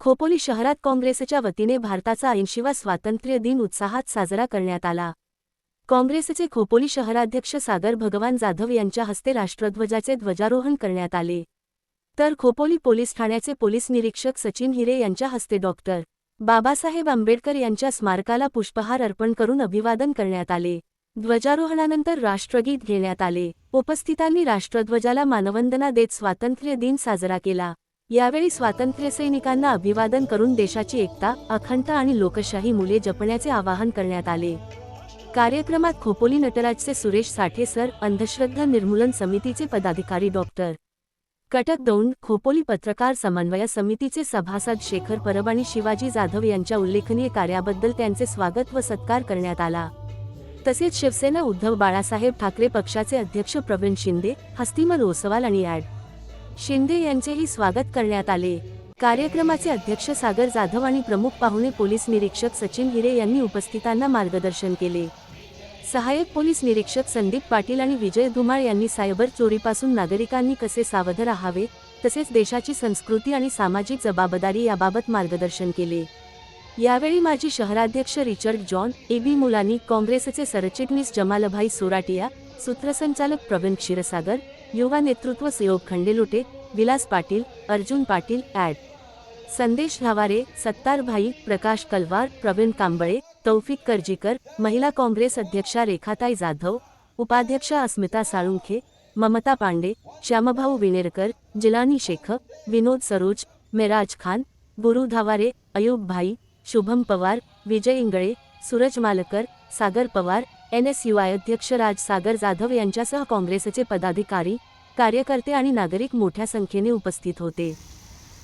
खोपोली शहरात काँग्रेसच्या वतीने भारताचा 80वा स्वातंत्र्य दिन उत्साहात साजरा करण्यात आला। काँग्रेसचे खोपोली शहराध्यक्ष सागर भगवान जाधव यांच्या हस्ते राष्ट्रध्वजाचे ध्वजारोहण करण्यात आले। तर खोपोली पोलीस ठाण्याचे पोलीस निरीक्षक सचिन हिरे यांच्या हस्ते डॉ. बाबासाहेब आंबेडकर यांच्या स्मारकाला पुष्पहार अर्पण करून अभिवादन करण्यात आले। ध्वजारोहणानंतर राष्ट्रगीत घेण्यात आले। उपस्थितांनी राष्ट्रध्वजाला मानवंदना देत स्वातंत्र्य दिन साजरा केला। यावेळी स्वातंत्र्यसैनिकांना अभिवादन करून देशाची एकता, अखंडता आणि लोकशाही मूल्ये जपण्याचे आवाहन करण्यात आले। कार्यक्रमात खोपोली नटराजचे सुरेश साठे सर, अंधश्रद्धा निर्मूलन समितीचे पदाधिकारी डॉ. कटक दौंड, खोपोली पत्रकार समन्वय समितीचे सभासद शेखर परब आणि शिवाजी जाधव यांच्या उल्लेखनीय कार्याबद्दल त्यांचे स्वागत व सत्कार करण्यात आला। तसेच शिवसेना उद्धव बाळासाहेब ठाकरे पक्षाचे अध्यक्ष प्रवीण शिंदे, हस्तिमल ओसवाल आणि ॲड. शिंदे यांचेही स्वागत करण्यात आले। कार्यक्रमाचे अध्यक्ष सागर जाधव आणि प्रमुख पाहुणे पोलीस निरीक्षक सचिन हिरे यांनी उपस्थितांना मार्गदर्शन केले। सहाय्यक पोलीस निरीक्षक संदीप पाटील आणि विजय धुमाळ यांनी सायबर चोरीपासून नागरिकांनी कसे सावध राहावे, तसेच देशाची संस्कृती आणि सामाजिक जबाबदारी याबाबत मार्गदर्शन केले। यावेळी माजी शहराध्यक्ष रिचर्ड जॉन, एबी मुलानी, काँग्रेसचे सरचिटणीस जमालभाई सोराटिया, सूत्रसंचालक प्रवीण क्षीरसागर, युवा नेतृत्व सहयोग खंडेलोटे, विलास पाटील, अर्जुन पाटील, ॲड. संदेश धावारे, सत्तार भाई, प्रकाश कलवार, प्रवीण कांबळे, तौफिक करजीकर, महिला काँग्रेस अध्यक्षा रेखाताई जाधव, उपाध्यक्षा अस्मिता साळुंखे, ममता पांडे, श्यामभाऊ विनेरकर, जिलानी शेख, विनोद सरोज, मेराज खान, गुरु धावारे, अयूब भाई, शुभम पवार, विजय इंगळे, सूरज मालकर, सागर पवार, NSUI अध्यक्ष राज सागर जाधव यांच्यासह काँग्रेसचे पदाधिकारी, कार्यकर्ते आणि नागरिक मोठ्या संख्येने उपस्थित होते।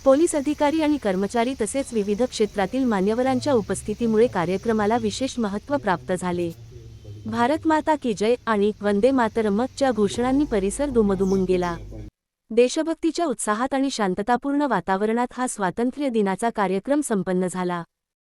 पोलीस अधिकारी आणि कर्मचारी तसेच विविध क्षेत्रातील मान्यवरांच्या उपस्थितीमुळे कार्यक्रमाला विशेष महत्त्व प्राप्त झाले। भारत माता की जय आणि वंदे मातरमच्या घोषणांनी परिसर दुमदुमून गेला। देशभक्तीच्या उत्साहात आणि शांततापूर्ण वातावरणात हा स्वातंत्र्य दिनाचा कार्यक्रम संपन्न झाला।